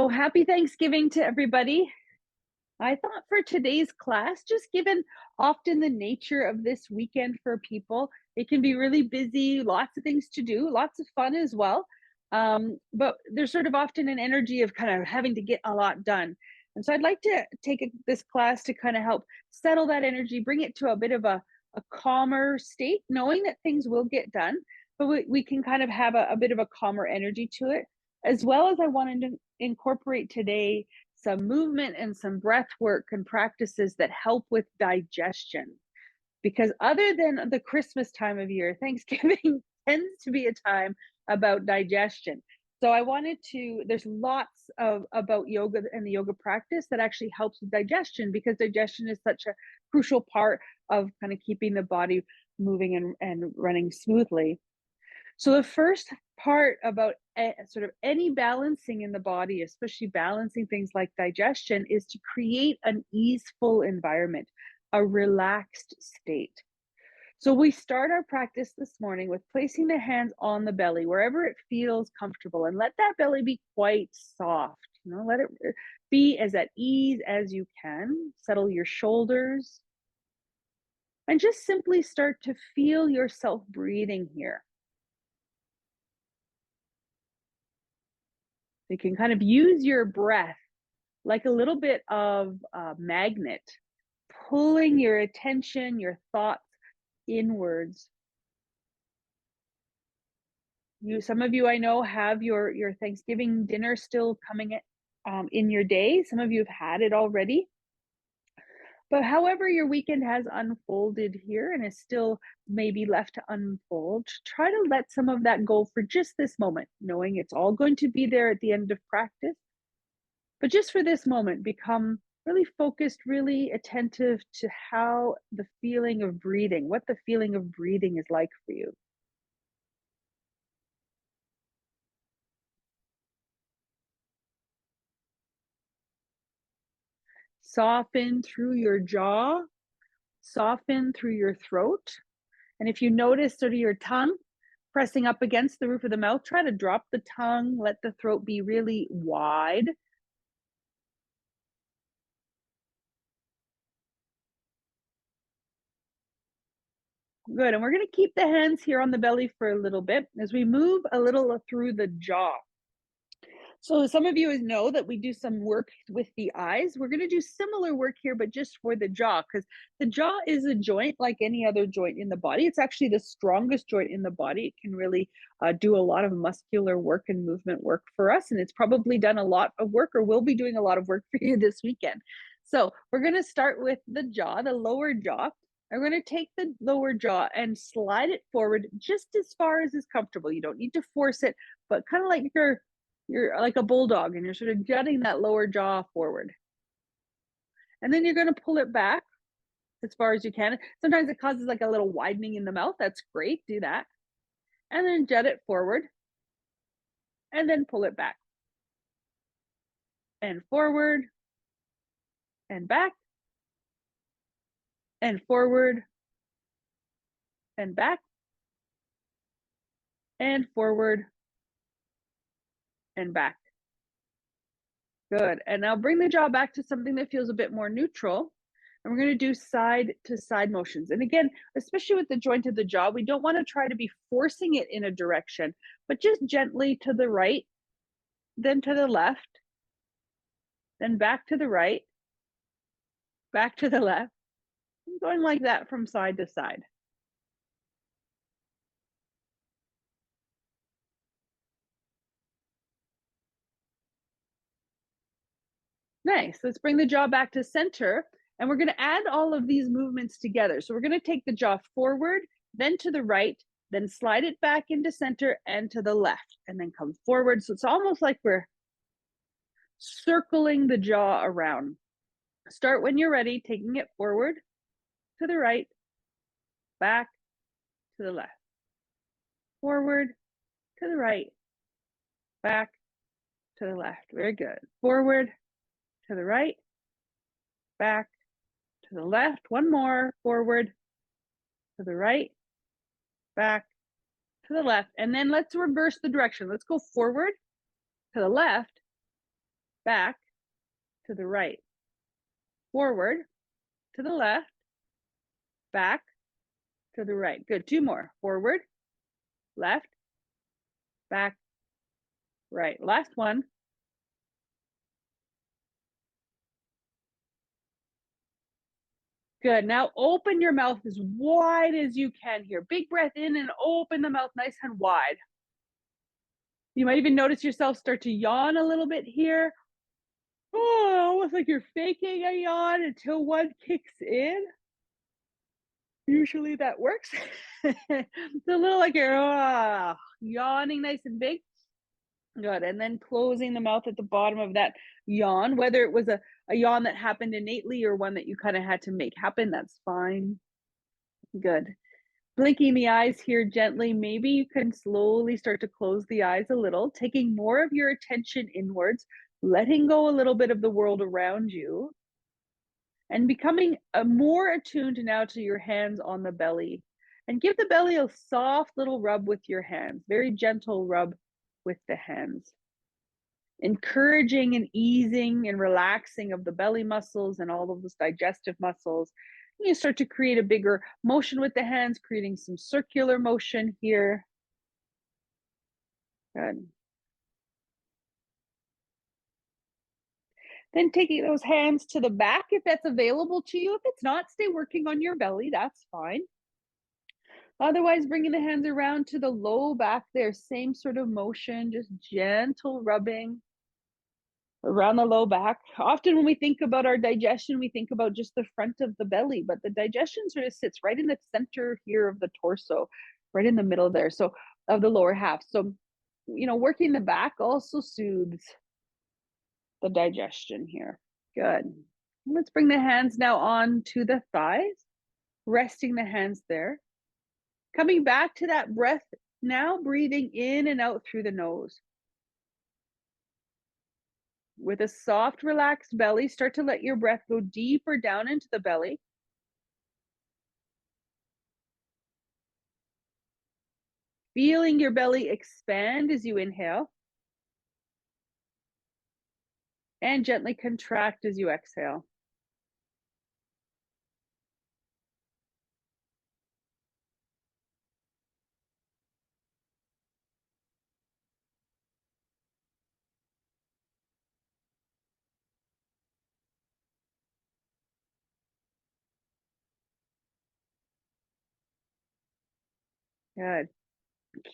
So happy Thanksgiving to everybody. I thought for today's class, just given often the nature of this weekend for people, it can be really busy, lots of things to do, lots of fun as well. But there's sort of often an energy of kind of having to get a lot done. And so I'd like to take this class to kind of help settle that energy, bring it to a bit of a calmer state, knowing that things will get done, but we can kind of have a bit of a calmer energy to it. As well as I wanted to incorporate today some movement and some breath work and practices that help with digestion. Because other than the Christmas time of year, Thanksgiving tends to be a time about digestion. So I wanted to, there's lots of about yoga and the yoga practice that actually helps with digestion because digestion is such a crucial part of kind of keeping the body moving and running smoothly. So the first part about sort of any balancing in the body, especially balancing things like digestion, is to create an easeful environment, a relaxed state. So we start our practice this morning with placing the hands on the belly, wherever it feels comfortable, and let that belly be quite soft. Let it be as at ease as you can. Settle your shoulders and just simply start to feel yourself breathing here. You can kind of use your breath like a little bit of a magnet, pulling your attention, your thoughts inwards. Some of you I know have your Thanksgiving dinner still coming in your day. Some of you have had it already. But however your weekend has unfolded here and is still maybe left to unfold, try to let some of that go for just this moment, knowing it's all going to be there at the end of practice. But just for this moment, become really focused, really attentive to how the feeling of breathing, what the feeling of breathing is like for you. Soften through your jaw, soften through your throat. And if you notice sort of your tongue pressing up against the roof of the mouth, try to drop the tongue, let the throat be really wide. Good. And we're going to keep the hands here on the belly for a little bit as we move a little through the jaw. So some of you know that we do some work with the eyes. We're going to do similar work here, but just for the jaw, because the jaw is a joint like any other joint in the body. It's actually the strongest joint in the body. It can really do a lot of muscular work and movement work for us. And it's probably done a lot of work or will be doing a lot of work for you this weekend. So we're going to start with the jaw, the lower jaw. I'm going to take the lower jaw and slide it forward just as far as is comfortable. You don't need to force it, but kind of like you're like a bulldog and you're sort of jutting that lower jaw forward. And then you're going to pull it back as far as you can. Sometimes it causes like a little widening in the mouth. That's great. Do that. And then jut it forward and then pull it back and forward and back and forward and back and forward and back. Good. And now bring the jaw back to something that feels a bit more neutral. And we're going to do side to side motions. And again, especially with the joint of the jaw, we don't want to try to be forcing it in a direction, but just gently to the right, then to the left, then back to the right, back to the left, going like that from side to side. Nice. Let's bring the jaw back to center. And we're going to add all of these movements together. So we're going to take the jaw forward, then to the right, then slide it back into center and to the left, and then come forward. So it's almost like we're circling the jaw around. Start when you're ready, taking it forward, to the right, back, to the left, forward, to the right, back, to the left. Very good. Forward, to the right, back, to the left. One more. Forward, to the right, back, to the left. And then let's reverse the direction. Let's go forward, to the left, back to the right, forward to the left, back to the right. Good. Two more. Forward, left, back, right. Last one. Good. Now open your mouth as wide as you can here. Big breath in and open the mouth nice and wide. You might even notice yourself start to yawn a little bit here. Oh, almost like you're faking a yawn until one kicks in. Usually that works. It's a little like you're yawning nice and big. Good. And then closing the mouth at the bottom of that yawn, whether it was a yawn that happened innately or one that you kind of had to make happen, that's fine. Good. Blinking the eyes here gently. Maybe you can slowly start to close the eyes a little, taking more of your attention inwards, letting go a little bit of the world around you, and becoming more attuned now to your hands on the belly. And give the belly a soft little rub with your hands, very gentle rub with the hands. Encouraging and easing and relaxing of the belly muscles and all of those digestive muscles. You start to create a bigger motion with the hands, creating some circular motion here. Good. Then taking those hands to the back if that's available to you. If it's not, stay working on your belly. That's fine. Otherwise, bringing the hands around to the low back there. Same sort of motion, just gentle rubbing around the low back. Often when we think about our digestion, we think about just the front of the belly, but the digestion sort of sits right in the center here of the torso, right in the middle there, so of the lower half. So, working the back also soothes the digestion here. Good. Let's bring the hands now on to the thighs, resting the hands there. Coming back to that breath, now breathing in and out through the nose. With a soft, relaxed belly, start to let your breath go deeper down into the belly. Feeling your belly expand as you inhale. And gently contract as you exhale. Good.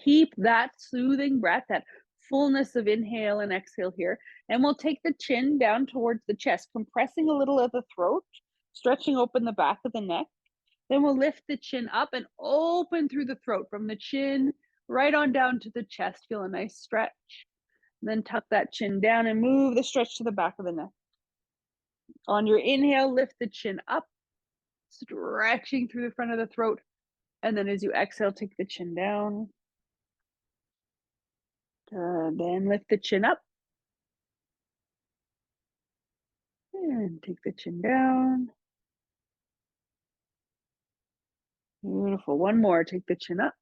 Keep that soothing breath, that fullness of inhale and exhale here. And we'll take the chin down towards the chest, compressing a little at the throat, stretching open the back of the neck. Then we'll lift the chin up and open through the throat from the chin right on down to the chest. Feel a nice stretch. Then tuck that chin down and move the stretch to the back of the neck. On your inhale, lift the chin up, stretching through the front of the throat. And then as you exhale, take the chin down. Then lift the chin up. And take the chin down. Beautiful. One more. Take the chin up.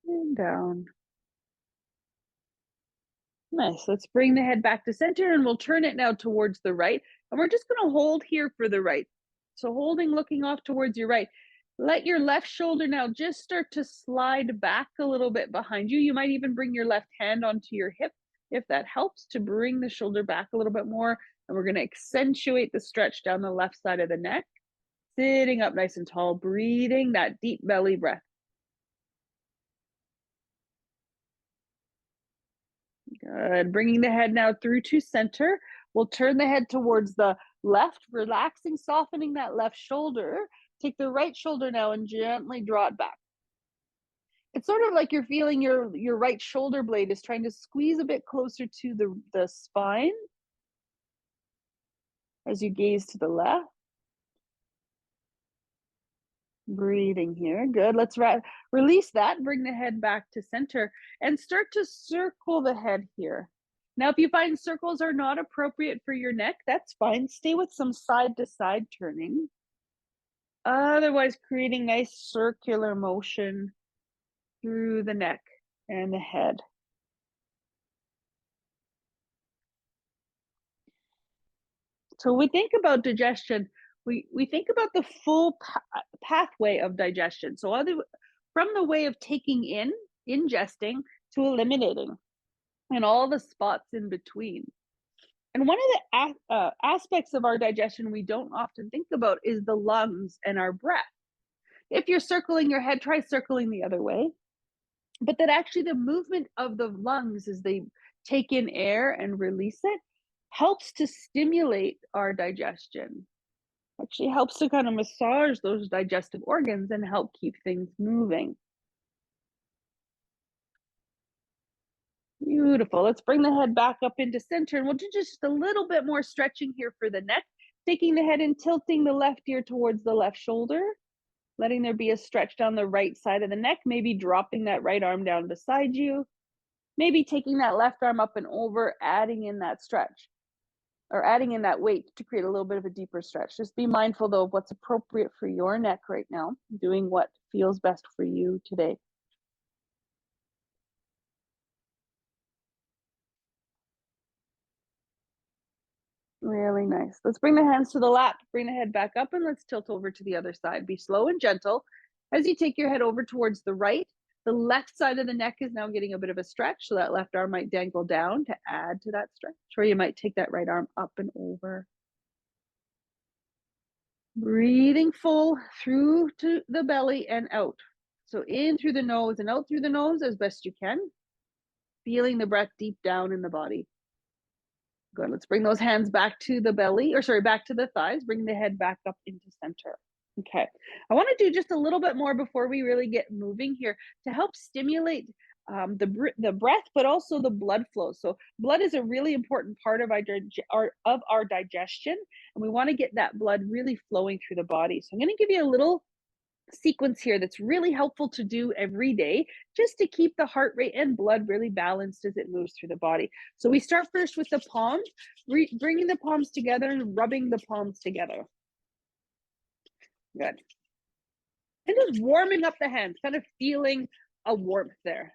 And down. Nice. Let's bring the head back to center and we'll turn it now towards the right. And we're just going to hold here for the right. So holding, looking off towards your right. Let your left shoulder now just start to slide back a little bit behind you. You might even bring your left hand onto your hip if that helps to bring the shoulder back a little bit more. And we're going to accentuate the stretch down the left side of the neck. Sitting up nice and tall, breathing that deep belly breath. Good. Bringing the head now through to center. We'll turn the head towards the left, relaxing, softening that left shoulder. Take the right shoulder now and gently draw it back. It's sort of like you're feeling your right shoulder blade is trying to squeeze a bit closer to the spine as you gaze to the left. Breathing here. Good. Let's release that. Bring the head back to center and start to circle the head here. Now, if you find circles are not appropriate for your neck, that's fine. Stay with some side to side turning. Otherwise, creating nice circular motion through the neck and the head. So we think about digestion, we think about the full pathway of digestion. So from the way of taking in, ingesting, to eliminating, and all the spots in between. And one of the aspects of our digestion we don't often think about is the lungs and our breath. If you're circling your head, try circling the other way. But that actually the movement of the lungs as they take in air and release it helps to stimulate our digestion. Actually helps to kind of massage those digestive organs and help keep things moving. Beautiful. Let's bring the head back up into center, and we'll do just a little bit more stretching here for the neck, taking the head and tilting the left ear towards the left shoulder, letting there be a stretch down the right side of the neck, maybe dropping that right arm down beside you, maybe taking that left arm up and over, adding in that stretch or adding in that weight to create a little bit of a deeper stretch. Just be mindful though of what's appropriate for your neck right now, doing what feels best for you today. Really nice. Let's bring the hands to the lap, bring the head back up, and let's tilt over to the other side. Be slow and gentle as you take your head over towards the right. The left side of the neck is now getting a bit of a stretch, so that left arm might dangle down to add to that stretch, or you might take that right arm up and over. Breathing full through to the belly and out. So in through the nose and out through the nose as best you can. Feeling the breath deep down in the body. Good. Let's bring those hands back to the belly, or sorry, back to the thighs. Bring the head back up into center. Okay. I want to do just a little bit more before we really get moving here to help stimulate the breath, but also the blood flow. So blood is a really important part of our digestion, and we want to get that blood really flowing through the body. So I'm going to give you a little sequence here that's really helpful to do every day just to keep the heart rate and blood really balanced as it moves through the body. So we start first with the palms, bringing the palms together and rubbing the palms together. Good. And just warming up the hands, kind of feeling a warmth there.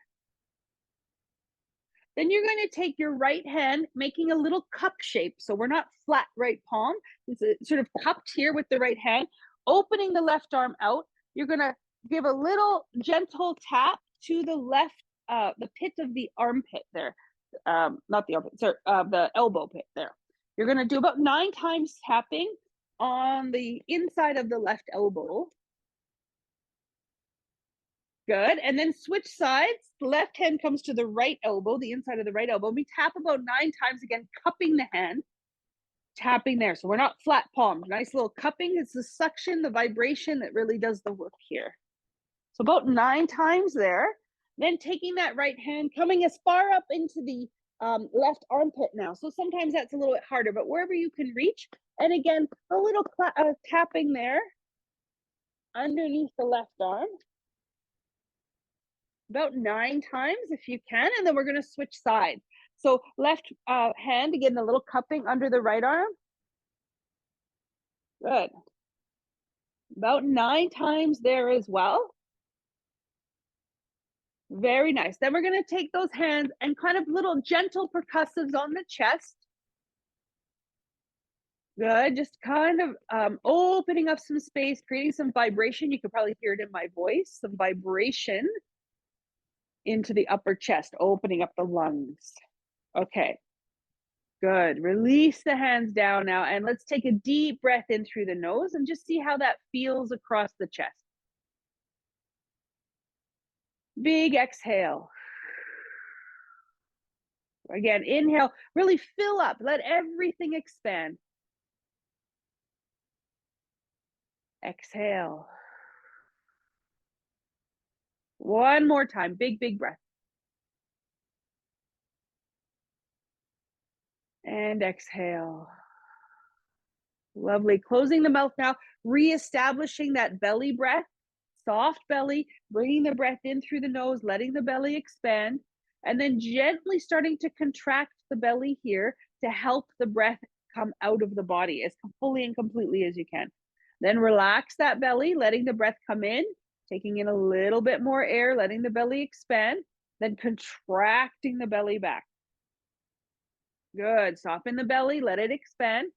Then you're going to take your right hand, making a little cup shape. So we're not flat right palm. It's sort of cupped here with the right hand, opening the left arm out. You're going to give a little gentle tap to the left, the pit of the armpit there. Not the armpit, sorry, the elbow pit there. You're going to do about 9 times tapping on the inside of the left elbow. Good. And then switch sides. The left hand comes to the right elbow, the inside of the right elbow. We tap about 9 times again, cupping the hand, tapping there. So we're not flat palm. Nice little cupping. It's the suction, the vibration that really does the work here. So about 9 times there. Then taking that right hand, coming as far up into the left armpit now. So sometimes that's a little bit harder, but wherever you can reach. And again, a little tapping there underneath the left arm. About 9 times if you can, and then we're going to switch sides. So left hand, again, a little cupping under the right arm. Good. About 9 times there as well. Very nice. Then we're going to take those hands and kind of little gentle percussives on the chest. Good. Just kind of opening up some space, creating some vibration. You can probably hear it in my voice, some vibration into the upper chest, opening up the lungs. Okay. Good. Release the hands down now, and let's take a deep breath in through the nose and just see how that feels across the chest. Big exhale. Again, inhale, really fill up, let everything expand. Exhale. One more time, big, big breath. And exhale. Lovely. Closing the mouth now, reestablishing that belly breath, soft belly, bringing the breath in through the nose, letting the belly expand, and then gently starting to contract the belly here to help the breath come out of the body as fully and completely as you can. Then relax that belly, letting the breath come in, taking in a little bit more air, letting the belly expand, then contracting the belly back. Good. Soften the belly, let it expand.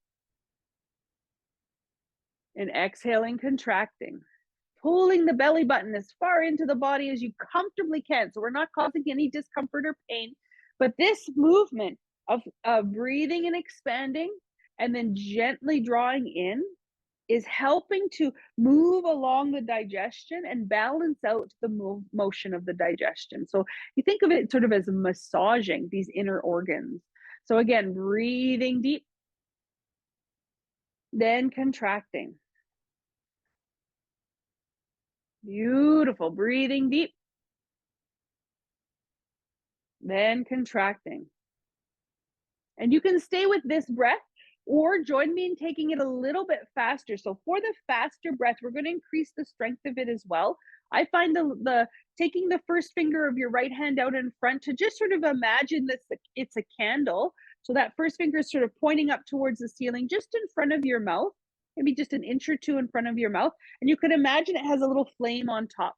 And exhaling, contracting. Pulling the belly button as far into the body as you comfortably can. So we're not causing any discomfort or pain. But this movement of breathing and expanding and then gently drawing in is helping to move along the digestion and balance out the motion of the digestion. So you think of it sort of as massaging these inner organs. So again, breathing deep, then contracting. Beautiful. Breathing deep, then contracting. And you can stay with this breath or join me in taking it a little bit faster. So for the faster breath, we're going to increase the strength of it as well. I find the taking the first finger of your right hand out in front to just sort of imagine this, it's a candle. So that first finger is sort of pointing up towards the ceiling, just in front of your mouth, maybe just an inch or two in front of your mouth. And you can imagine it has a little flame on top.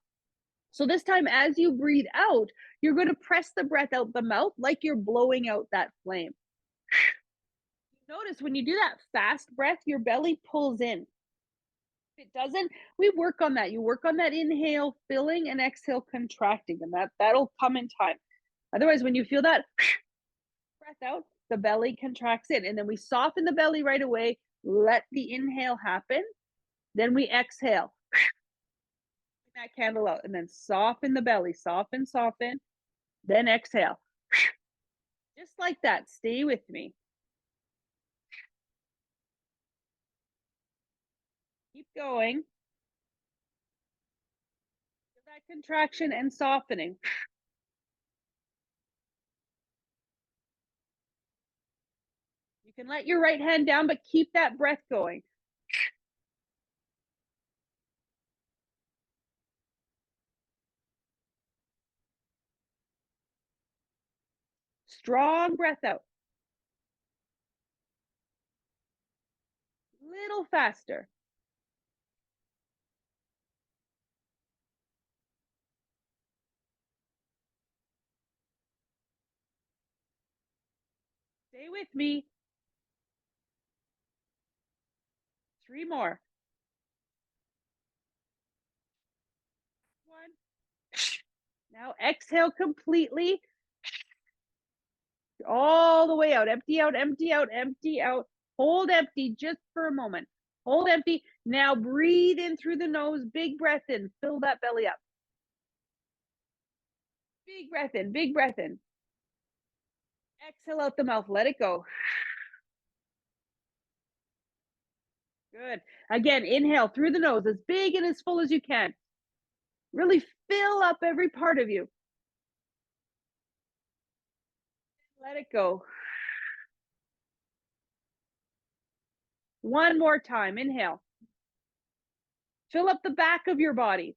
So this time, as you breathe out, you're going to press the breath out the mouth like you're blowing out that flame. Notice when you do that fast breath, your belly pulls in. If it doesn't, we work on that. You work on that inhale, filling, and exhale, contracting, and that'll come in time. Otherwise, when you feel that breath out, the belly contracts in, and then we soften the belly right away. Let the inhale happen. Then we exhale. That candle out, and then soften the belly. Soften, soften. Then exhale. Just like that. Stay with me. Keep going. That contraction and softening. You can let your right hand down, but keep that breath going. Strong breath out. Little faster. Stay with me. 3 more. 1. Now exhale completely. All the way out. Empty out, empty out, empty out. Hold empty just for a moment. Hold empty. Now breathe in through the nose. Big breath in. Fill that belly up. Big breath in. Big breath in. Exhale out the mouth. Let it go. Good. Again, inhale through the nose as big and as full as you can. Really fill up every part of you. Let it go. One more time. Inhale. Fill up the back of your body.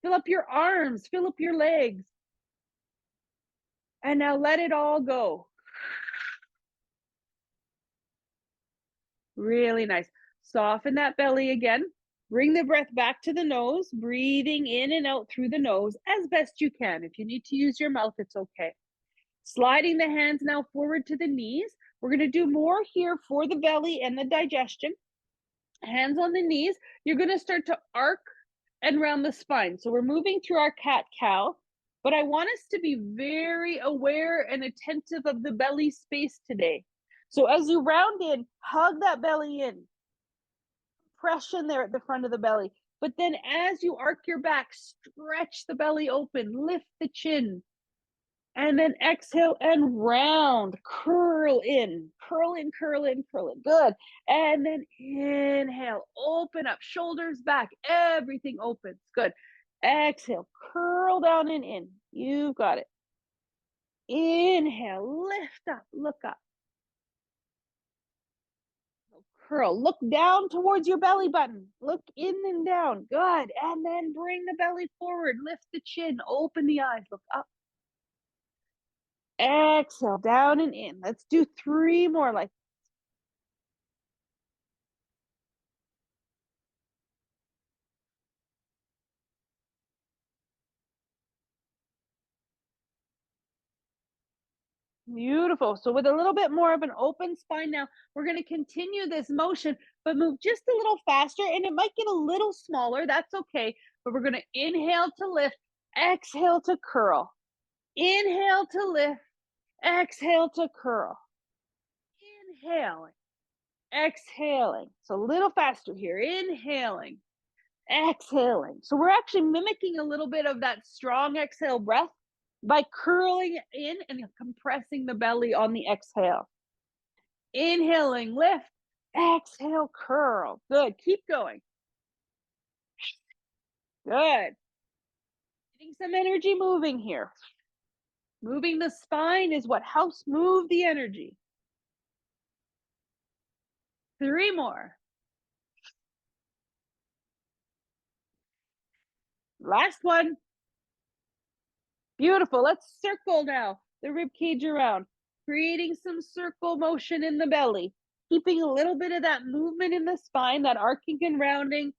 Fill up your arms. Fill up your legs. And now let it all go. Really nice. Soften that belly again. Bring the breath back to the nose, breathing in and out through the nose as best you can. If you need to use your mouth, it's okay. Sliding the hands now forward to the knees. We're going to do more here for the belly and the digestion. Hands on the knees. You're going to start to arc and round the spine. So we're moving through our cat-cow, but I want us to be very aware and attentive of the belly space today. So as you round in, hug that belly in. Compression there at the front of the belly. But then as you arc your back, stretch the belly open, lift the chin. And then exhale and round, curl in, curl in, curl in, curl in. Good. And then inhale, open up, shoulders back, everything opens. Good. Exhale, curl down and in. You've got it. Inhale, lift up, look up. Curl, look down towards your belly button. Look in and down. Good. And then bring the belly forward, lift the chin, open the eyes, look up. Exhale, down and in. Let's do 3 more like Beautiful. So with a little bit more of an open spine now, we're going to continue this motion, but move just a little faster, and it might get a little smaller. That's okay. But we're going to inhale to lift, exhale to curl. Inhale to lift, exhale to curl. Inhaling, exhaling. So a little faster here. Inhaling, exhaling. So we're actually mimicking a little bit of that strong exhale breath by curling in and compressing the belly on the exhale. Inhaling, lift, exhale, curl. Good. Keep going. Good. Getting some energy moving here. Moving the spine is what helps move the energy. 3 more. Last one. Beautiful. Let's circle now the rib cage around, creating some circle motion in the belly, keeping a little bit of that movement in the spine, that arcing and rounding.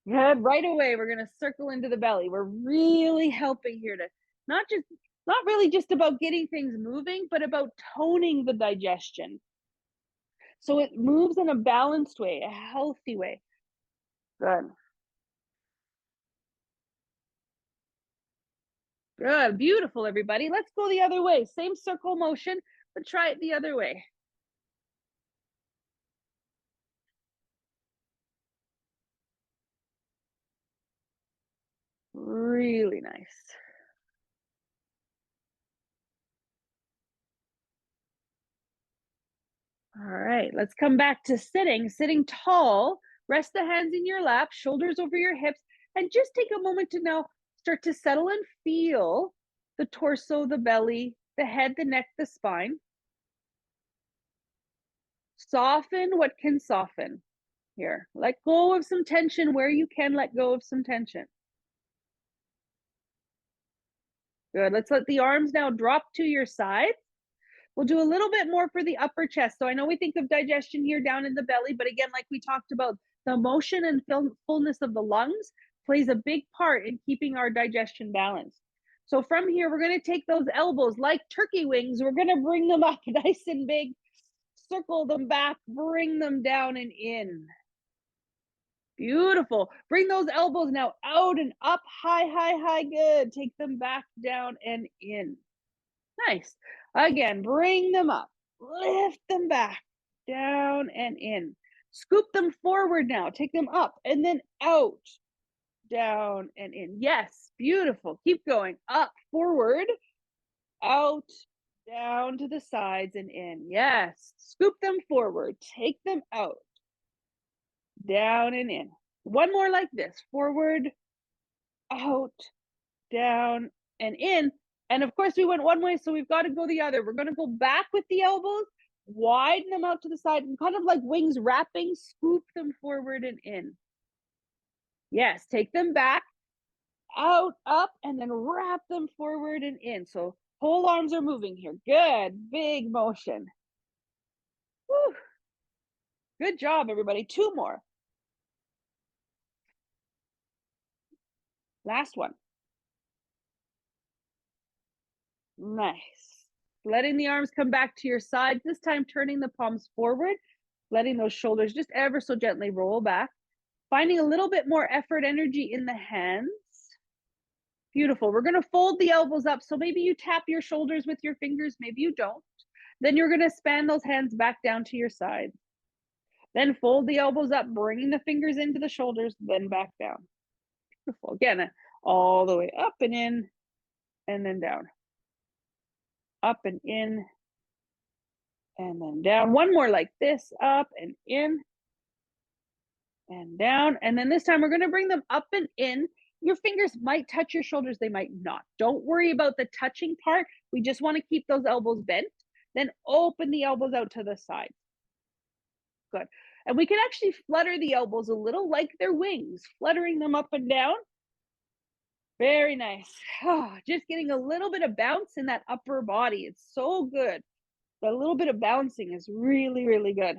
Good. Right away, we're going to circle into the belly. We're really helping here to not really just about getting things moving, but about toning the digestion. So it moves in a balanced way, a healthy way. Good. Good. Beautiful, everybody. Let's go the other way. Same circle motion, but try it the other way. Really nice. All right, let's come back to sitting. Sitting tall, rest the hands in your lap, shoulders over your hips, and just take a moment to now start to settle and feel the torso, the belly, the head, the neck, the spine. Soften what can soften here. Let go of some tension where you can let go of some tension. Good. Let's let the arms now drop to your side. We'll do a little bit more for the upper chest. So I know we think of digestion here down in the belly, but again, like we talked about, the motion and fullness of the lungs plays a big part in keeping our digestion balanced. So from here, we're going to take those elbows like turkey wings. We're going to bring them up nice and big, circle them back, bring them down and in. Beautiful. Bring those elbows now out and up, high, high, high. Good. Take them back down and in. Nice. Again, bring them up, lift them back, down and in. Scoop them forward now. Take them up and then out, down and in. Yes, beautiful. Keep going. Up, forward, out, down to the sides and in. Yes. Scoop them forward. Take them out, down and in. One more like this. Forward, out, down and in. And of course, we went one way, so we've got to go the other. We're going to go back with the elbows, widen them out to the side, and kind of like wings wrapping, scoop them forward and in. Yes, take them back, out, up, and then wrap them forward and in. So whole arms are moving here. Good, big motion. Whew. Good job, everybody. 2 more. Last one. Nice. Letting the arms come back to your side, this time turning the palms forward, letting those shoulders just ever so gently roll back. Finding a little bit more effort energy in the hands. Beautiful. We're going to fold the elbows up. So maybe you tap your shoulders with your fingers, maybe you don't. Then you're going to span those hands back down to your side. Then fold the elbows up, bringing the fingers into the shoulders, then back down. Beautiful. Again, all the way up and in, and then down. Up and in, and then down. One more like this, up and in, and down. And then this time we're going to bring them up and in. Your fingers might touch your shoulders, they might not. Don't worry about the touching part. We just want to keep those elbows bent. Then open the elbows out to the side. Good. And we can actually flutter the elbows a little like they're wings, fluttering them up and down. Very nice. Just getting a little bit of bounce in that upper body. It's so good. The little bit of bouncing is really, really good.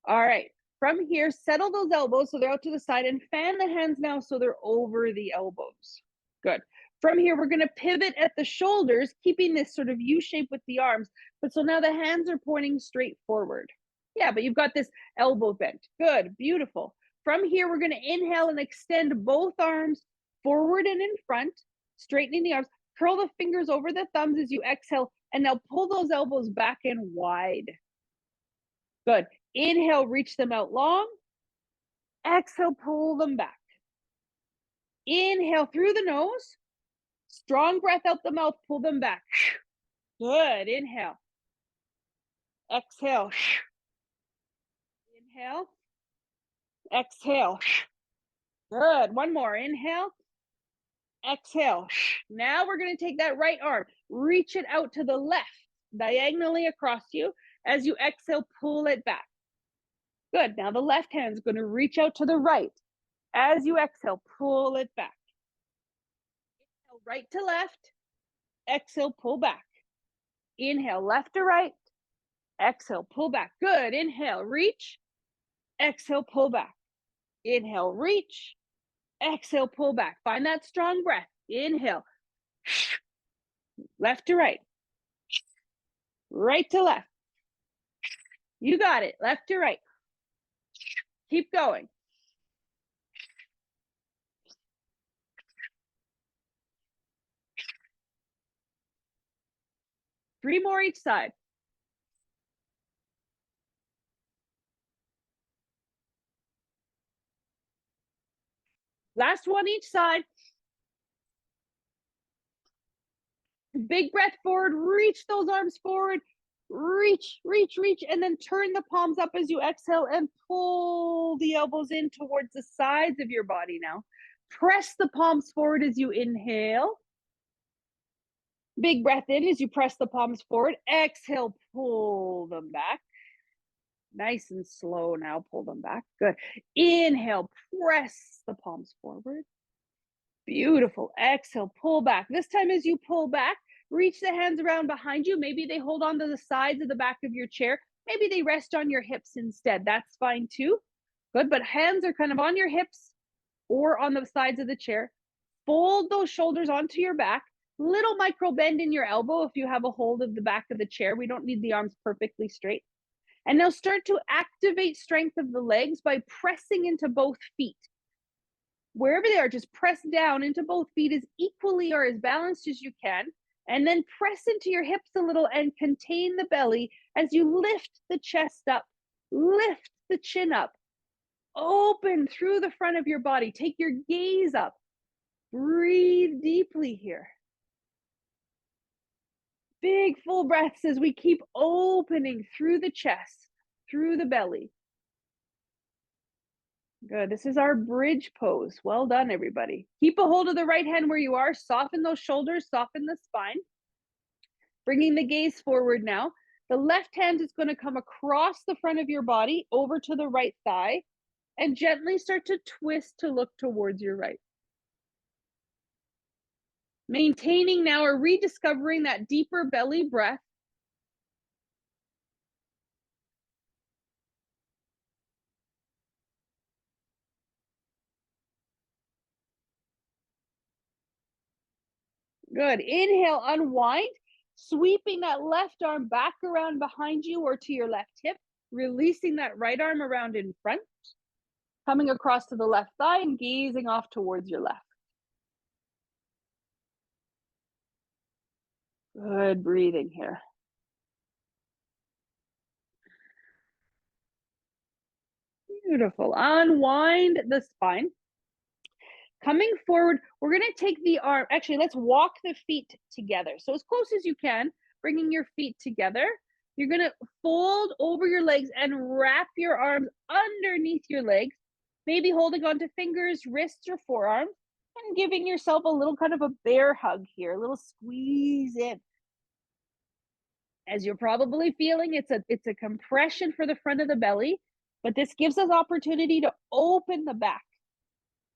All right. From here, settle those elbows so they're out to the side and fan the hands now so they're over the elbows. Good. From here, we're going to pivot at the shoulders, keeping this sort of U shape with the arms. But so now the hands are pointing straight forward. Yeah, but you've got this elbow bent. Good, beautiful. From here, we're going to inhale and extend both arms forward and in front, straightening the arms. Curl the fingers over the thumbs as you exhale, and now pull those elbows back in wide. Good. Inhale, reach them out long. Exhale, pull them back. Inhale through the nose. Strong breath out the mouth, pull them back. Good. Inhale. Exhale. Inhale. Exhale. Good. One more. Inhale. Exhale. Now we're going to take that right arm, reach it out to the left, diagonally across you. As you exhale, pull it back. Good. Now the left hand is going to reach out to the right. As you exhale, pull it back. Inhale, right to left. Exhale, pull back. Inhale, left to right. Exhale, pull back. Good. Inhale, reach. Exhale, pull back. Inhale, reach. Exhale, pull back. Find that strong breath. Inhale. Left to right. Right to left. You got it. Left to right. Keep going. Three more each side. Last one each side. Big breath forward. Reach those arms forward. Reach, reach, reach, and then turn the palms up as you exhale and pull the elbows in towards the sides of your body now. Press the palms forward as you inhale. Big breath in as you press the palms forward. Exhale, pull them back. Nice and slow now, pull them back. Good. Inhale, press the palms forward. Beautiful. Exhale, pull back. This time as you pull back, reach the hands around behind you. Maybe they hold on to the sides of the back of your chair. Maybe they rest on your hips instead. That's fine too. Good, but hands are kind of on your hips or on the sides of the chair. Fold those shoulders onto your back. Little micro bend in your elbow if you have a hold of the back of the chair. We don't need the arms perfectly straight. And now start to activate strength of the legs by pressing into both feet. Wherever they are, just press down into both feet as equally or as balanced as you can. And then press into your hips a little and contain the belly as you lift the chest up, lift the chin up, open through the front of your body. Take your gaze up. Breathe deeply here. Big full breaths as we keep opening through the chest, through the belly. Good. This is our bridge pose. Well done, everybody. Keep a hold of the right hand where you are. Soften those shoulders, soften the spine. Bringing the gaze forward now. The left hand is going to come across the front of your body over to the right thigh and gently start to twist to look towards your right. Maintaining now or rediscovering that deeper belly breath. Good. Inhale, unwind, sweeping that left arm back around behind you or to your left hip, releasing that right arm around in front, coming across to the left thigh and gazing off towards your left. Good breathing here. Beautiful. Unwind the spine. Coming forward, we're going to take the arm. Actually, let's walk the feet together. So as close as you can, bringing your feet together. You're going to fold over your legs and wrap your arms underneath your legs, maybe holding onto fingers, wrists, or forearms, and giving yourself a little kind of a bear hug here, a little squeeze in. As you're probably feeling, it's a compression for the front of the belly, but this gives us opportunity to open the back.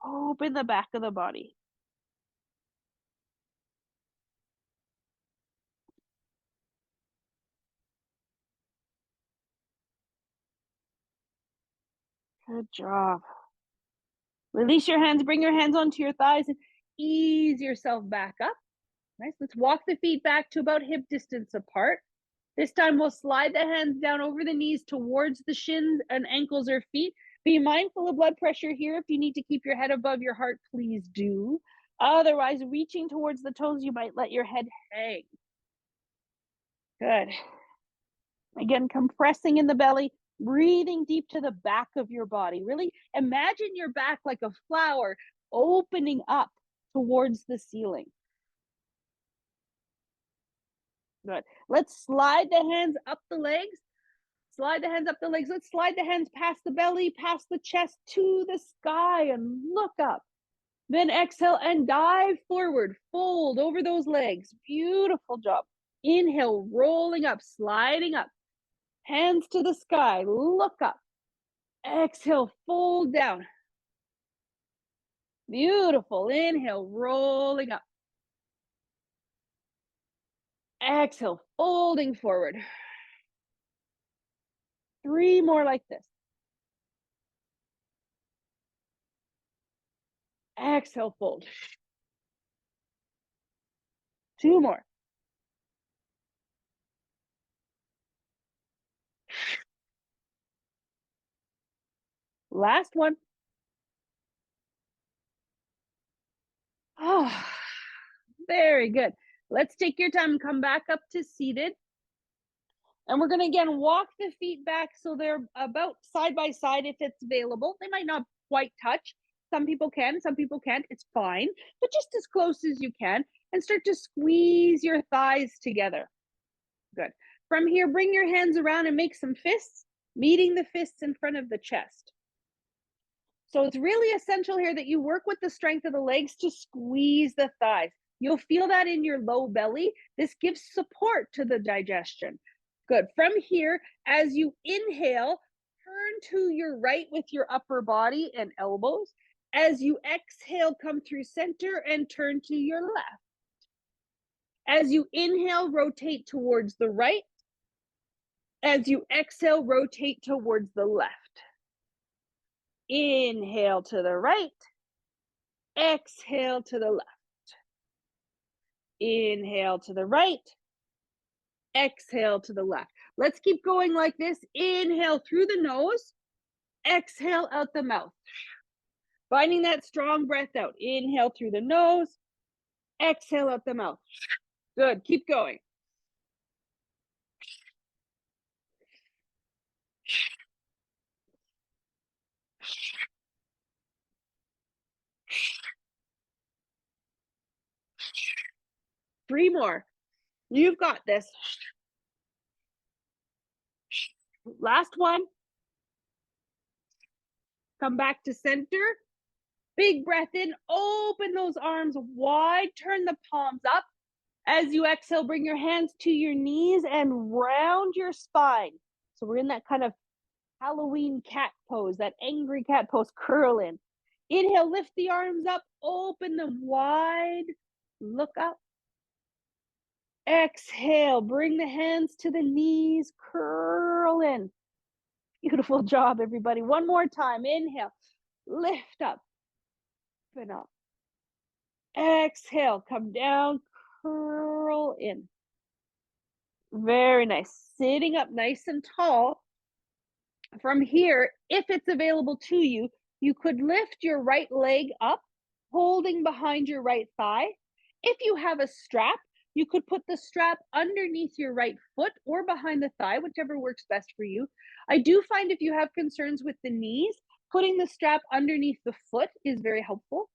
Open the back of the body. Good job. Release your hands, bring your hands onto your thighs, and ease yourself back up. Nice. Let's walk the feet back to about hip distance apart. This time we'll slide the hands down over the knees towards the shins and ankles or feet. Be mindful of blood pressure here. If you need to keep your head above your heart, please do. Otherwise, reaching towards the toes, you might let your head hang. Good. Again, compressing in the belly, breathing deep to the back of your body. Really imagine your back like a flower opening up towards the ceiling. Good. Let's slide the hands up the legs. Slide the hands up the legs. Let's slide the hands past the belly, past the chest to the sky and look up. Then exhale and dive forward. Fold over those legs. Beautiful job. Inhale, rolling up, sliding up. Hands to the sky. Look up. Exhale, fold down. Beautiful. Inhale, rolling up. Exhale, folding forward. 3 more like this. Exhale, fold. 2 more. Last one. Oh, very good. Let's take your time and come back up to seated. And we're going to again walk the feet back so they're about side by side if it's available. They might not quite touch. Some people can, some people can't. It's fine, but just as close as you can, and start to squeeze your thighs together. Good. From here, bring your hands around and make some fists, meeting the fists in front of the chest. So it's really essential here that you work with the strength of the legs to squeeze the thighs. You'll feel that in your low belly. This gives support to the digestion. Good. From here, as you inhale, turn to your right with your upper body and elbows. As you exhale, come through center and turn to your left. As you inhale, rotate towards the right. As you exhale, rotate towards the left. Inhale to the right. Exhale to the left. Inhale to the right. Exhale to the left. Let's keep going like this. Inhale through the nose. Exhale out the mouth. Finding that strong breath out. Inhale through the nose. Exhale out the mouth. Good. Keep going. Three more. You've got this. Last one. Come back to center. Big breath in. Open those arms wide. Turn the palms up. As you exhale, bring your hands to your knees and round your spine. So we're in that kind of Halloween cat pose, that angry cat pose, curl in. Inhale, lift the arms up, open them wide, look up. Exhale, bring the hands to the knees, curl in. Beautiful job, everybody. One more time. Inhale, lift up, open up. Exhale, come down, curl in. Very nice. Sitting up nice and tall. From here, if it's available to you, you could lift your right leg up, holding behind your right thigh. If you have a strap, you could put the strap underneath your right foot or behind the thigh, whichever works best for you. I do find if you have concerns with the knees, putting the strap underneath the foot is very helpful.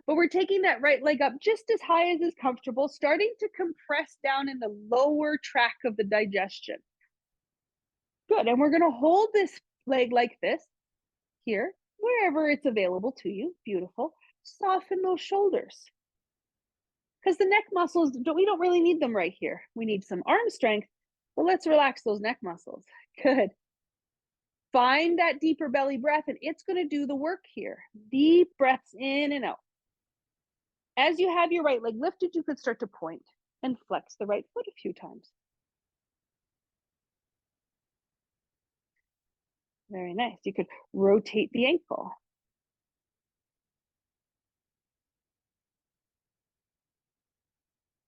But we're taking that right leg up just as high as is comfortable, starting to compress down in the lower track of the digestion. Good. And we're going to hold this leg like this here, wherever it's available to you. Beautiful. Soften those shoulders. Because the neck muscles, we don't really need them right here. We need some arm strength, but let's relax those neck muscles. Good. Find that deeper belly breath, and it's going to do the work here. Deep breaths in and out. As you have your right leg lifted, you could start to point and flex the right foot a few times. Very nice. You could rotate the ankle.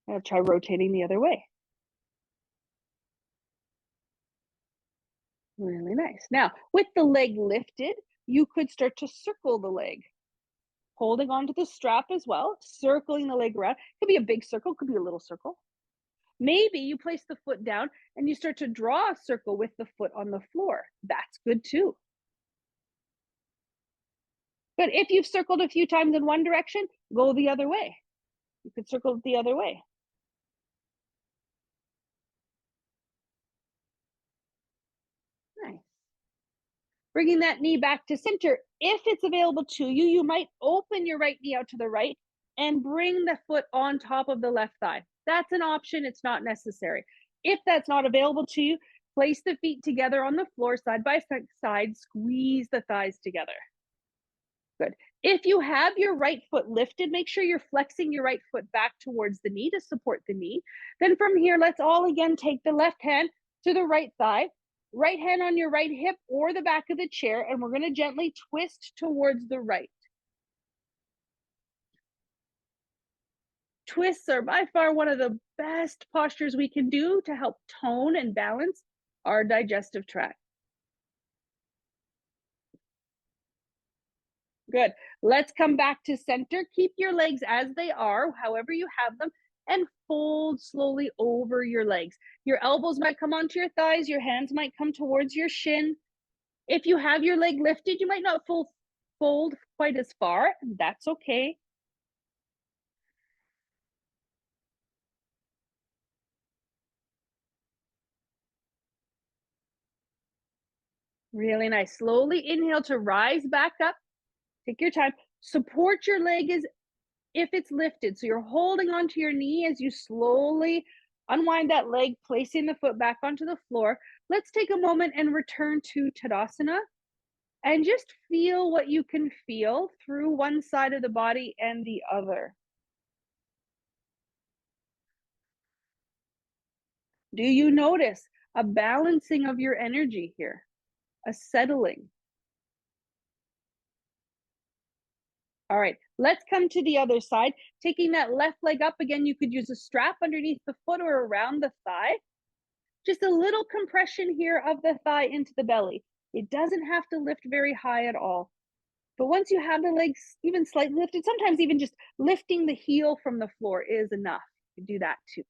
Now try rotating the other way. Really nice. Now, with the leg lifted, you could start to circle the leg, holding onto the strap as well, circling the leg around. Could be a big circle, could be a little circle. Maybe you place the foot down and you start to draw a circle with the foot on the floor. That's good too. But if you've circled a few times in one direction, go the other way. You could circle it the other way. Nice. Bringing that knee back to center. If it's available to you, you might open your right knee out to the right and bring the foot on top of the left thigh. That's an option, it's not necessary. If that's not available to you, place the feet together on the floor side by side, squeeze the thighs together. Good. If you have your right foot lifted, make sure you're flexing your right foot back towards the knee to support the knee. Then from here, let's all again take the left hand to the right thigh, right hand on your right hip or the back of the chair, and we're going to gently twist towards the right. Twists are by far one of the best postures we can do to help tone and balance our digestive tract. Good. Let's come back to center. Keep your legs as they are, however you have them, and fold slowly over your legs. Your elbows might come onto your thighs, your hands might come towards your shin. If you have your leg lifted, you might not fold quite as far, and that's okay. Really nice. Slowly inhale to rise back up. Take your time. Support your leg as if it's lifted. So you're holding onto your knee as you slowly unwind that leg, placing the foot back onto the floor. Let's take a moment and return to Tadasana and just feel what you can feel through one side of the body and the other. Do you notice a balancing of your energy here, a settling? All right, let's come to the other side. Taking that left leg up again, you could use a strap underneath the foot or around the thigh. Just a little compression here of the thigh into the belly. It doesn't have to lift very high at all. But once you have the legs even slightly lifted, sometimes even just lifting the heel from the floor is enough. You do that too.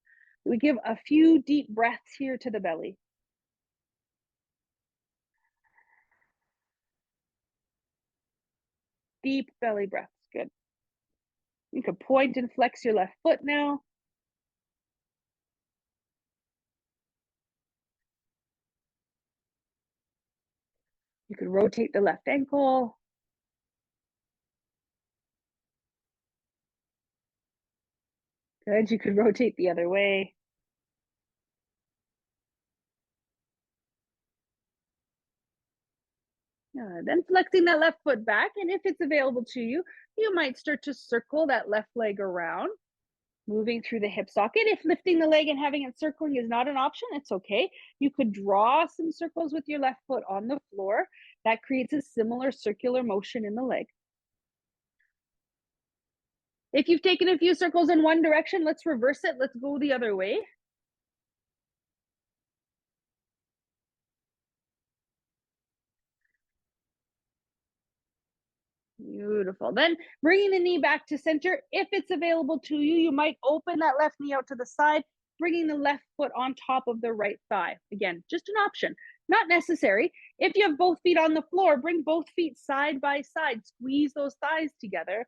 We give a few deep breaths here to the belly. Deep belly breaths. Good. You can point and flex your left foot now. You could rotate the left ankle. Good. You could rotate the other way. Then flexing that left foot back. And if it's available to you, you might start to circle that left leg around, moving through the hip socket. If lifting the leg and having it circling is not an option, it's okay. You could draw some circles with your left foot on the floor. That creates a similar circular motion in the leg. If you've taken a few circles in one direction, let's reverse it. Let's go the other way. Beautiful. Then bringing the knee back to center. If it's available to you, you might open that left knee out to the side, bringing the left foot on top of the right thigh. Again, just an option, not necessary. If you have both feet on the floor, bring both feet side by side, squeeze those thighs together.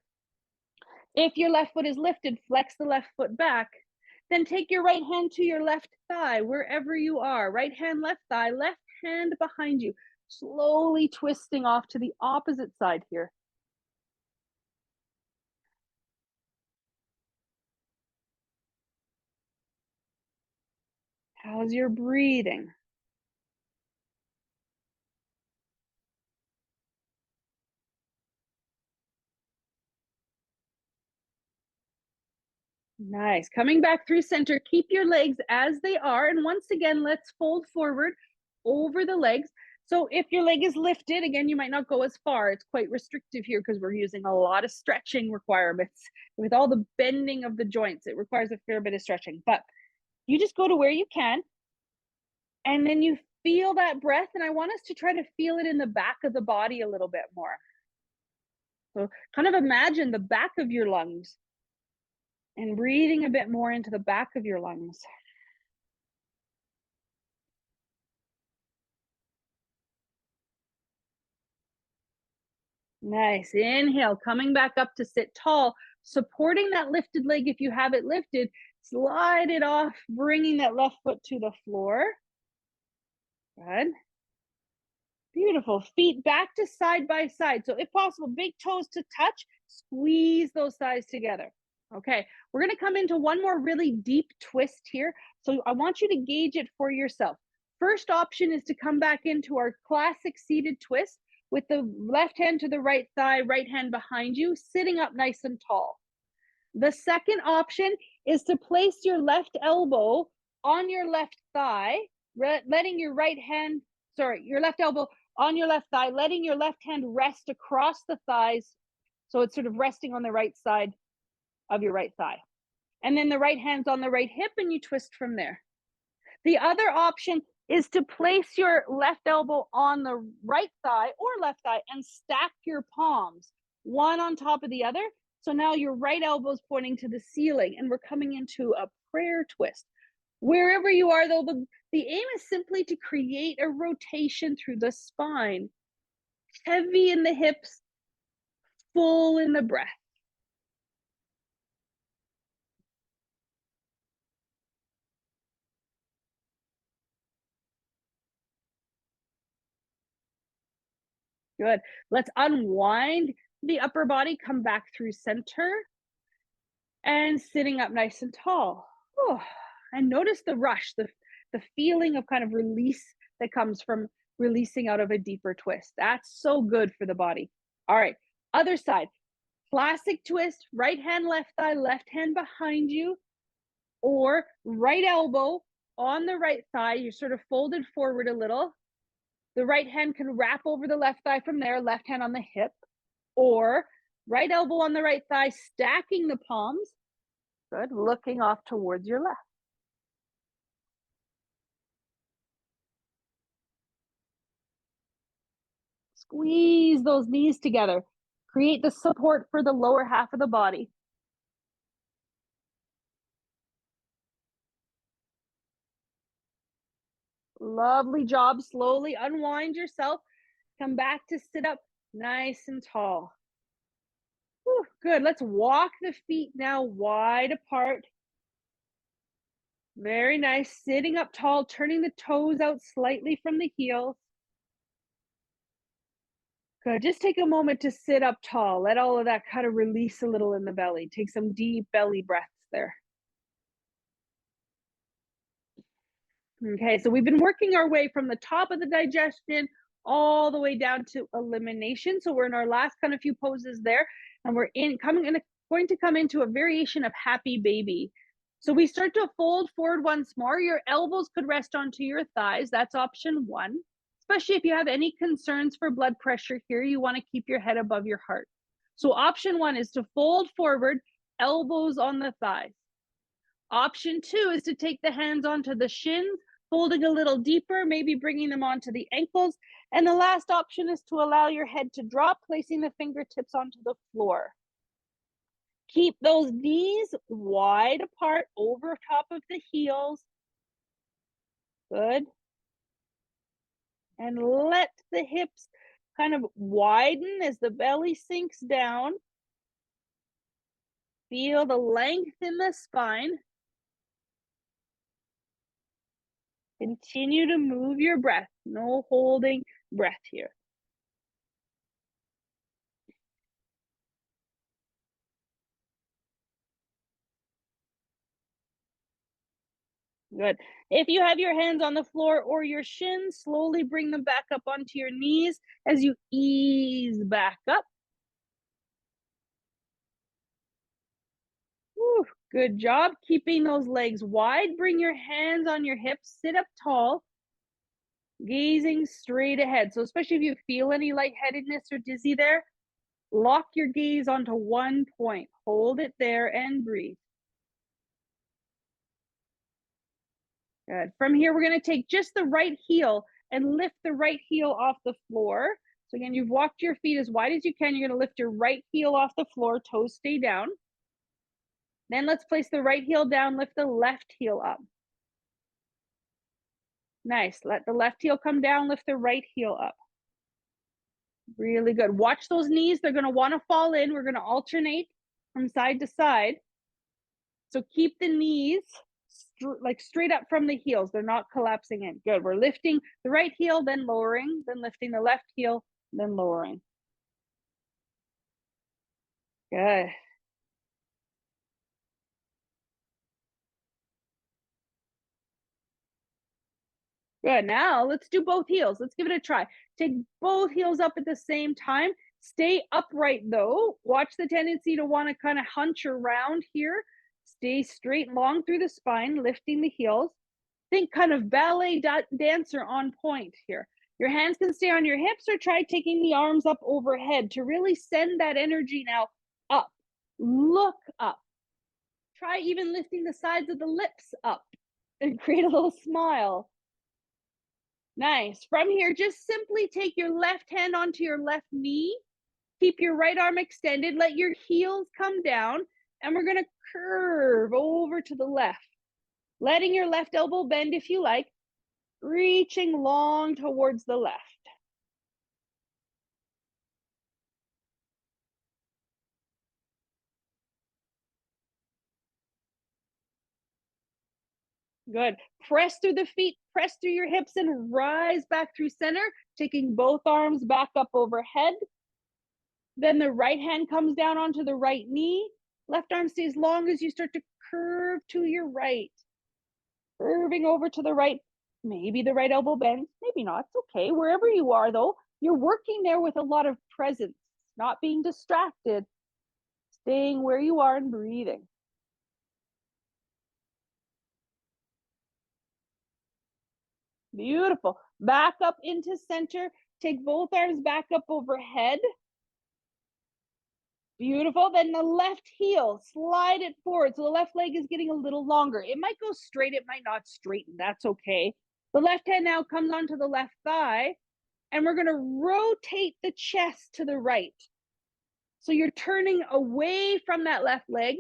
If your left foot is lifted, flex the left foot back. Then take your right hand to your left thigh, wherever you are. Right hand, left thigh, left hand behind you. Slowly twisting off to the opposite side here. How's your breathing? Nice. Coming back through center, keep your legs as they are. And once again, let's fold forward over the legs. So if your leg is lifted, again, you might not go as far. It's quite restrictive here because we're using a lot of stretching requirements. With all the bending of the joints, it requires a fair bit of stretching. But you just go to where you can, and then you feel that breath. And I want us to try to feel it in the back of the body a little bit more. So kind of imagine the back of your lungs and breathing a bit more into the back of your lungs. Nice. Inhale, coming back up to sit tall, supporting that lifted leg if you have it lifted. Slide it off, bringing that left foot to the floor. Good. Beautiful. Feet back to side by side. So if possible, big toes to touch, squeeze those thighs together. Okay, we're going to come into one more really deep twist here. So I want you to gauge it for yourself. First option is to come back into our classic seated twist with the left hand to the right thigh, right hand behind you, sitting up nice and tall. The second option is to place your left elbow on your left thigh, letting your your left elbow on your left thigh, letting your left hand rest across the thighs. So it's sort of resting on the right side of your right thigh. And then the right hand's on the right hip and you twist from there. The other option is to place your left elbow on the right thigh or left thigh and stack your palms one on top of the other. So now your right elbow is pointing to the ceiling and we're coming into a prayer twist. Wherever you are, though, the aim is simply to create a rotation through the spine, heavy in the hips, full in the breath. Good. Let's unwind the upper body, come back through center, and sitting up nice and tall. Oh, and notice the rush, the feeling of kind of release that comes from releasing out of a deeper twist. That's so good for the body. All right, other side. Classic twist, right hand, left thigh, left hand behind you, or right elbow on the right thigh. You're sort of folded forward a little. The right hand can wrap over the left thigh from there, left hand on the hip, or right elbow on the right thigh, stacking the palms. Good. Looking off towards your left. Squeeze those knees together. Create the support for the lower half of the body. Lovely job. Slowly unwind yourself. Come back to sit up nice and tall. Whew, good. Let's walk the feet now wide apart. Very nice. Sitting up tall, turning the toes out slightly from the heels. Good. Just take a moment to sit up tall. Let all of that kind of release a little in the belly. Take some deep belly breaths there. Okay, so we've been working our way from the top of the digestion all the way down to elimination. So we're in our last kind of few poses there, and we're going to come into a variation of happy baby. So we start to fold forward once more. Your elbows could rest onto your thighs. That's option one. Especially if you have any concerns for blood pressure here, you want to keep your head above your heart. So option one is to fold forward, elbows on the thighs. Option two is to take the hands onto the shins, folding a little deeper, maybe bringing them onto the ankles. And the last option is to allow your head to drop, placing the fingertips onto the floor. Keep those knees wide apart over top of the heels. Good. And let the hips kind of widen as the belly sinks down. Feel the length in the spine. Continue to move your breath. No holding breath here. Good. If you have your hands on the floor or your shins, slowly bring them back up onto your knees as you ease back up. Whew, good job keeping those legs wide. Bring your hands on your hips. Sit up tall. gazing straight ahead. So especially if you feel any lightheadedness or dizzy there, lock your gaze onto one point. Hold it there and breathe. Good. From here, we're going to take just the right heel and lift the right heel off the floor. So again, you've walked your feet as wide as you can. You're going to lift your right heel off the floor, toes stay down. Then let's place the right heel down, lift the left heel up. Nice. Let the left heel come down, lift the right heel up. Really good. Watch those knees. They're going to want to fall in. We're going to alternate from side to side. So keep the knees like straight up from the heels. They're not collapsing in. Good. We're lifting the right heel, then lowering, then lifting the left heel, then lowering. Good. Good. Now let's do both heels. Let's give it a try. Take both heels up at the same time. Stay upright though. Watch the tendency to want to kind of hunch around here. Stay straight and long through the spine, lifting the heels. Think kind of ballet dancer on point here. Your hands can stay on your hips or try taking the arms up overhead to really send that energy now up. Look up. Try even lifting the sides of the lips up and create a little smile. Nice. From here, just simply take your left hand onto your left knee. Keep your right arm extended. Let your heels come down. And we're going to curve over to the left. Letting your left elbow bend if you like. Reaching long towards the left. Good. Press through the feet, press through your hips, and rise back through center, taking both arms back up overhead. Then the right hand comes down onto the right knee. Left arm stays long as you start to curve to your right. Curving over to the right. Maybe the right elbow bends, maybe not. It's okay. Wherever you are, though, you're working there with a lot of presence, not being distracted, staying where you are and breathing. Beautiful. Back up into center. Take both arms back up overhead. Beautiful. Then the left heel, slide it forward. So the left leg is getting a little longer. It might go straight, it might not straighten. That's okay. The left hand now comes onto the left thigh, and we're going to rotate the chest to the right. So you're turning away from that left leg.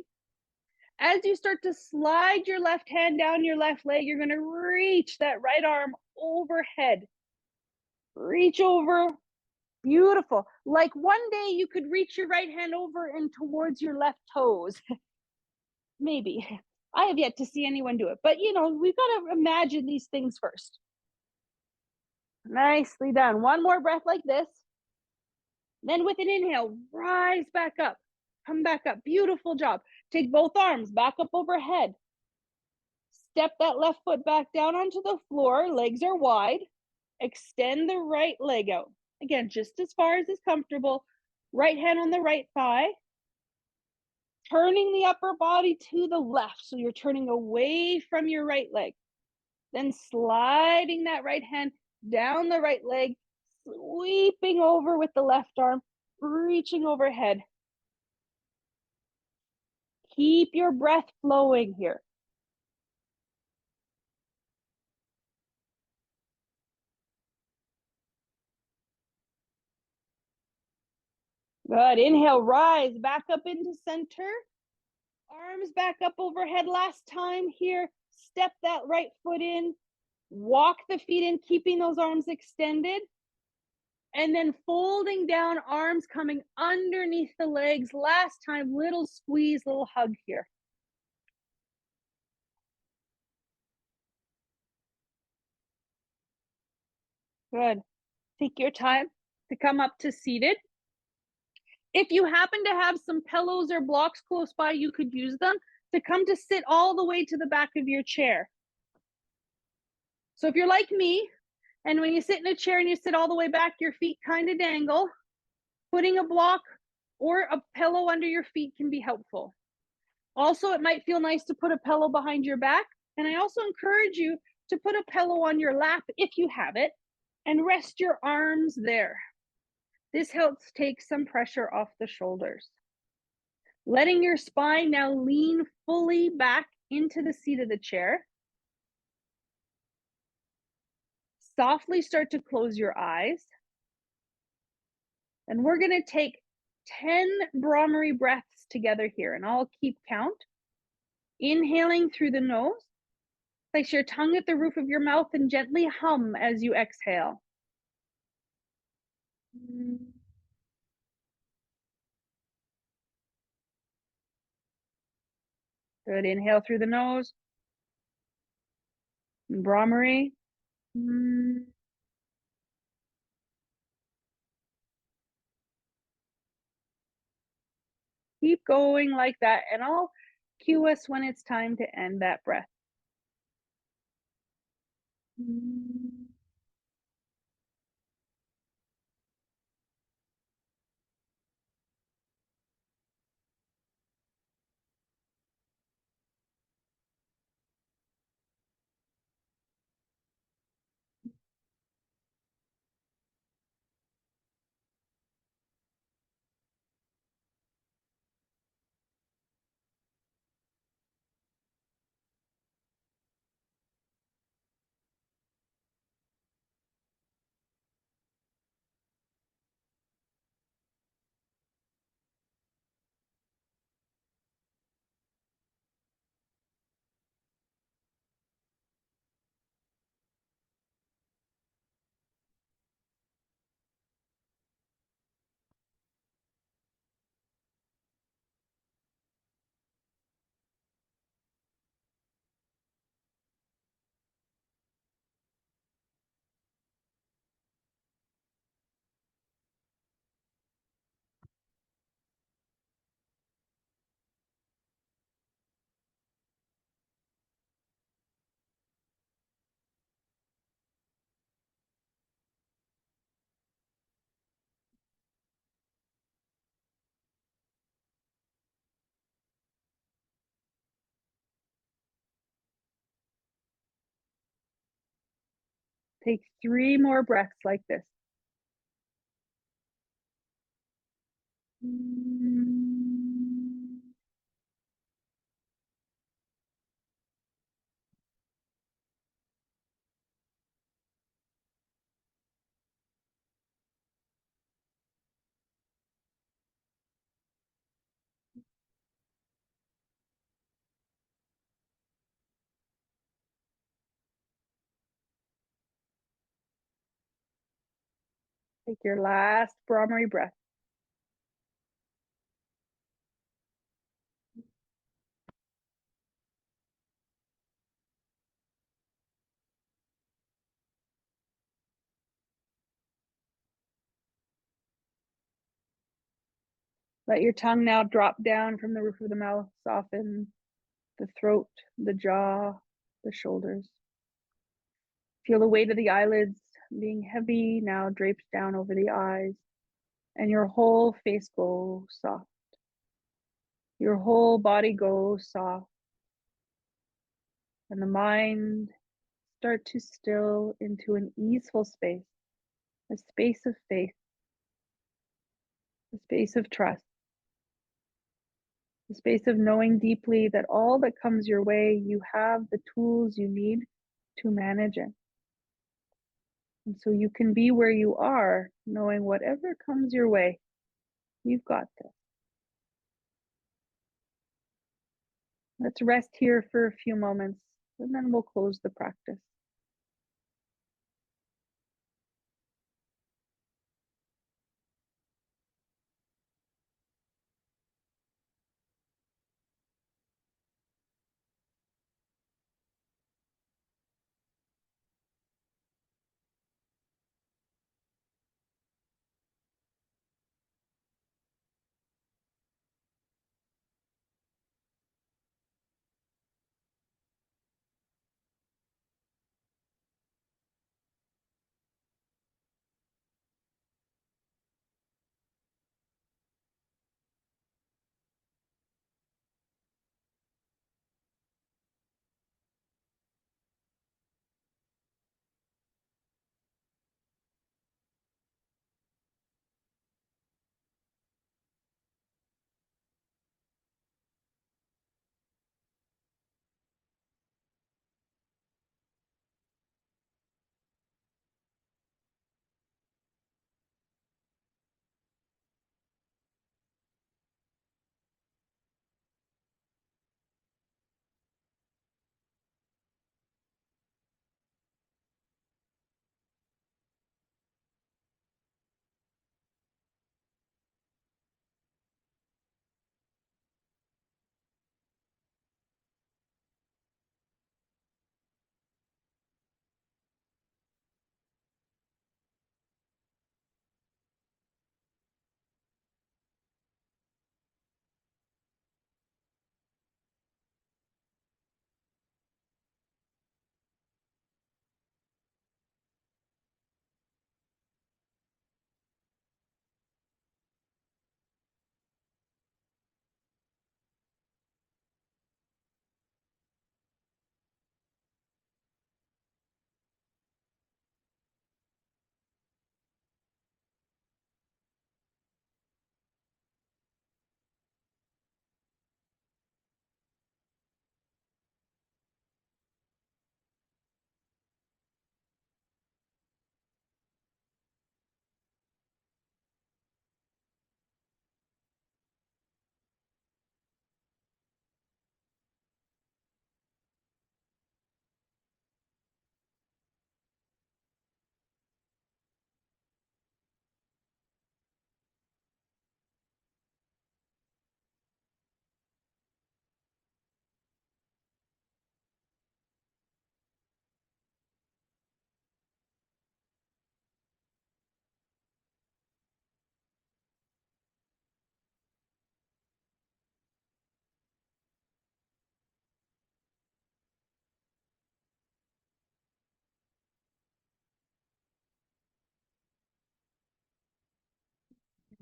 As you start to slide your left hand down your left leg, you're going to reach that right arm overhead. Reach over. Beautiful. Like one day you could reach your right hand over and towards your left toes. Maybe. I have yet to see anyone do it. But, you know, we've got to imagine these things first. Nicely done. One more breath like this. Then with an inhale, rise back up. Come back up. Beautiful job. Take both arms back up overhead. Step that left foot back down onto the floor. Legs are wide. Extend the right leg out. Again, just as far as is comfortable. Right hand on the right thigh. Turning the upper body to the left. So you're turning away from your right leg. Then sliding that right hand down the right leg. Sweeping over with the left arm. Reaching overhead. Keep your breath flowing here. Good. Inhale, rise back up into center. Arms back up overhead. Last time here. Step that right foot in. Walk the feet in, keeping those arms extended. And then folding down, arms coming underneath the legs. Last time, little squeeze, little hug here. Good. Take your time to come up to seated. If you happen to have some pillows or blocks close by, you could use them to come to sit all the way to the back of your chair. So if you're like me, and when you sit in a chair and you sit all the way back, your feet kind of dangle, putting a block or a pillow under your feet can be helpful. Also, it might feel nice to put a pillow behind your back. And I also encourage you to put a pillow on your lap if you have it, And rest your arms there. This helps take some pressure off the shoulders. Letting your spine now lean fully back into the seat of the chair. Softly start to close your eyes. And we're going to take 10 Brahmari breaths together here, and I'll keep count. Inhaling through the nose. Place your tongue at the roof of your mouth and gently hum as you exhale. Good. Inhale through the nose. Brahmari. Keep going like that, and I'll cue us when it's time to end that breath. Take 3 more breaths like this. Take your last Brahmari breath. Let your tongue now drop down from the roof of the mouth, soften the throat, the jaw, the shoulders. Feel the weight of the eyelids being heavy now drapes down over the eyes, and your whole face goes soft. Your whole body goes soft, and the mind start to still into an easeful space, a space of faith, a space of trust, a space of knowing deeply that all that comes your way, you have the tools you need to manage it. And so you can be where you are, knowing whatever comes your way, you've got this. Let's rest here for a few moments, and then we'll close the practice.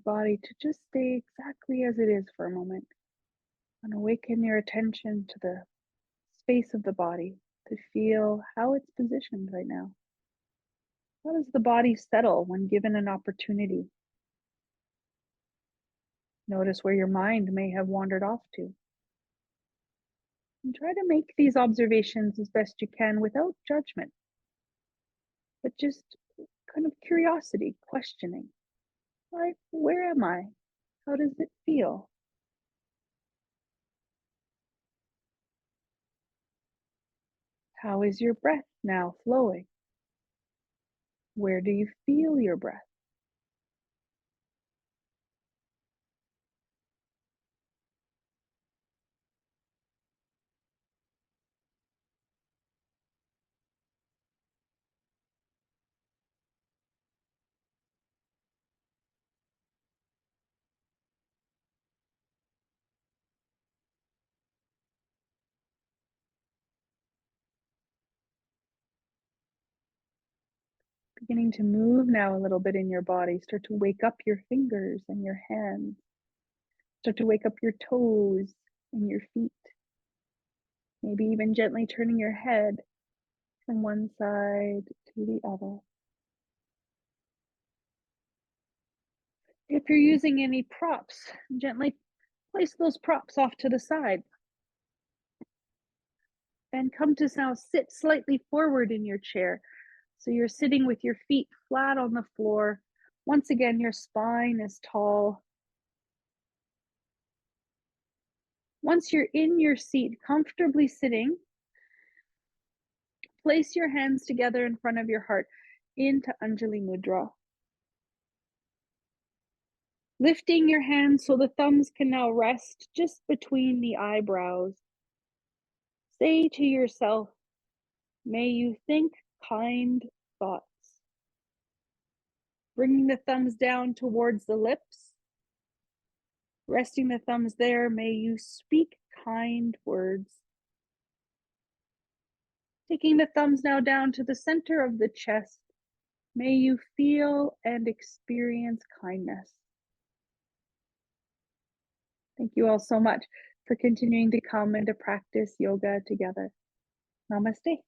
body to just stay exactly as it is for a moment and awaken your attention to the space of the body to feel how it's positioned right now. How does the body settle when given an opportunity? Notice where your mind may have wandered off to. And try to make these observations as best you can without judgment, but just kind of curiosity, questioning. Like, where am I? How does it feel? How is your breath now flowing? Where do you feel your breath? Beginning to move now a little bit in your body. Start to wake up your fingers and your hands. Start to wake up your toes and your feet. Maybe even gently turning your head from one side to the other. If you're using any props, gently place those props off to the side and come to now sit slightly forward in your chair. So you're sitting with your feet flat on the floor. Once again, your spine is tall. Once you're in your seat, comfortably sitting, place your hands together in front of your heart into Anjali Mudra. Lifting your hands so the thumbs can now rest just between the eyebrows. Say to yourself, may you think kind thoughts. Bringing the thumbs down towards the lips. Resting the thumbs there, may you speak kind words. Taking the thumbs now down to the center of the chest, may you feel and experience kindness. Thank you all so much for continuing to come and to practice yoga together. Namaste.